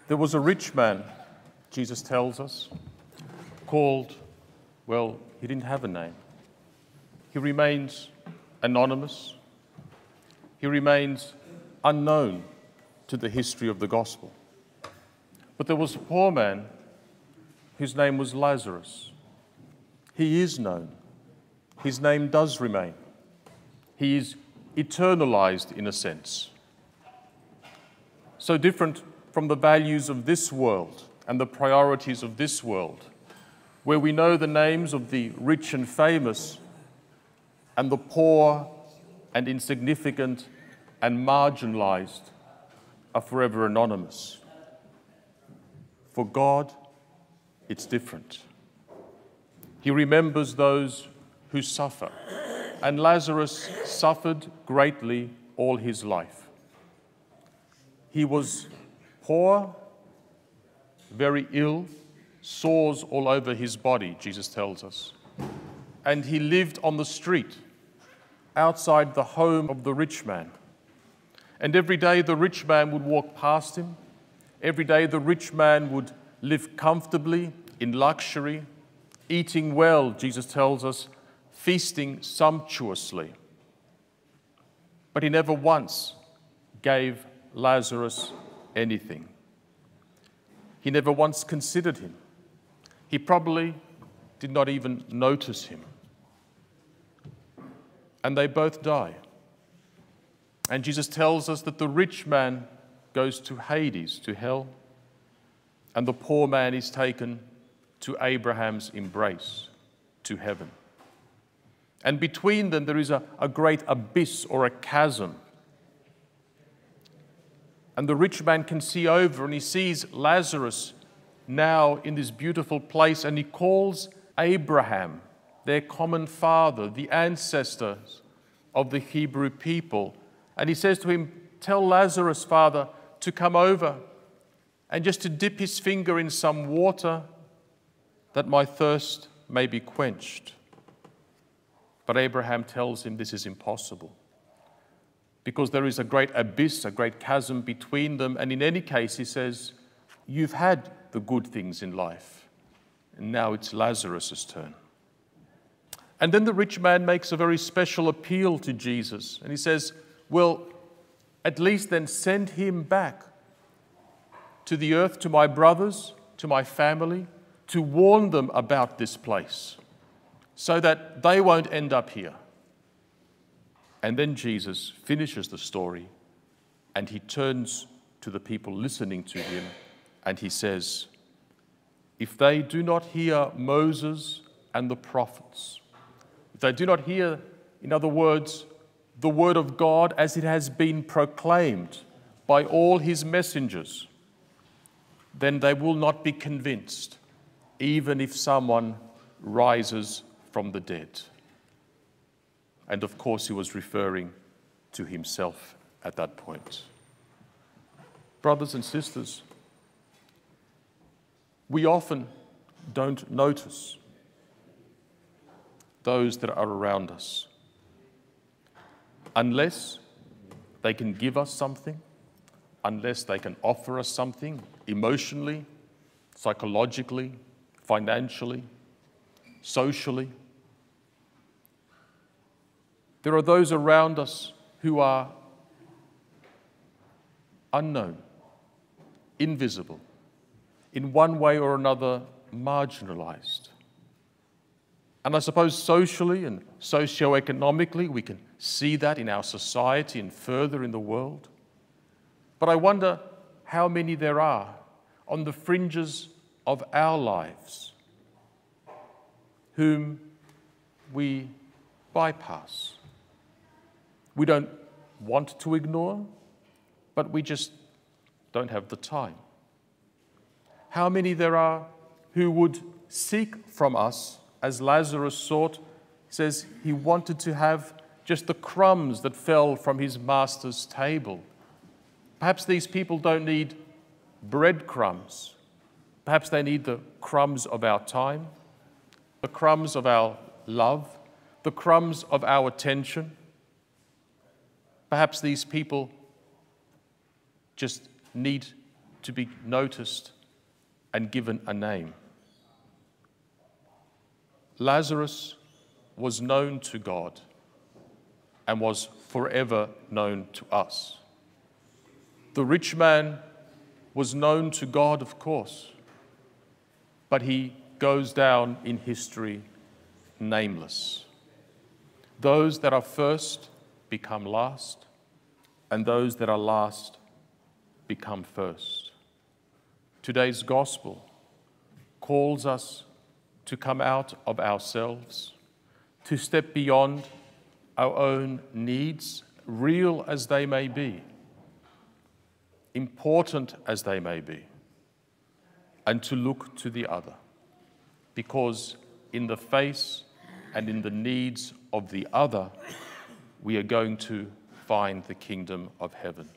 There was a rich man, Jesus tells us, called, well, he didn't have a name. He remains anonymous. He remains unknown to the history of the gospel. But there was a poor man whose name was Lazarus. He is known. His name does remain. He is eternalized in a sense. So different from the values of this world and the priorities of this world, where we know the names of the rich and famous and the poor and insignificant and marginalized are forever anonymous. For God, it's different. He remembers those who suffer, and Lazarus suffered greatly all his life. He was poor, very ill, sores all over his body, Jesus tells us. And he lived on the street, outside the home of the rich man. And every day the rich man would walk past him. Every day the rich man would live comfortably, in luxury, eating well, Jesus tells us, feasting sumptuously. But he never once gave Lazarus anything. He never once considered him. He probably did not even notice him. And they both die. And Jesus tells us that the rich man goes to Hades, to hell, and the poor man is taken to Abraham's embrace, to heaven. And between them there is a great abyss or a chasm. And the rich man can see over, and he sees Lazarus now in this beautiful place, and he calls Abraham, their common father, the ancestors of the Hebrew people. And he says to him, "Tell Lazarus, Father, to come over and just to dip his finger in some water that my thirst may be quenched." But Abraham tells him this is impossible, because there is a great abyss, a great chasm between them. And in any case, he says, you've had the good things in life, and now it's Lazarus' turn. And then the rich man makes a very special appeal to Jesus, and he says, well, at least then send him back to the earth, to my brothers, to my family, to warn them about this place, so that they won't end up here. And then Jesus finishes the story, and he turns to the people listening to him, and he says, if they do not hear Moses and the prophets, if they do not hear, in other words, the word of God as it has been proclaimed by all his messengers, then they will not be convinced, even if someone rises from the dead. And of course, he was referring to himself at that point. Brothers and sisters, we often don't notice those that are around us unless they can give us something, unless they can offer us something emotionally, psychologically, financially, socially. There are those around us who are unknown, invisible, in one way or another marginalized. And I suppose socially and socio-economically we can see that in our society and further in the world. But I wonder how many there are on the fringes of our lives whom we bypass. We don't want to ignore, but we just don't have the time. How many there are who would seek from us, as Lazarus sought. He says he wanted to have just the crumbs that fell from his master's table. Perhaps these people don't need breadcrumbs. Perhaps they need the crumbs of our time, the crumbs of our love, the crumbs of our attention. Perhaps these people just need to be noticed and given a name. Lazarus was known to God and was forever known to us. The rich man was known to God, of course, but he goes down in history nameless. Those that are first become last, and those that are last become first. Today's gospel calls us to come out of ourselves, to step beyond our own needs, real as they may be, important as they may be, and to look to the other, because in the face and in the needs of the other, we are going to find the kingdom of heaven.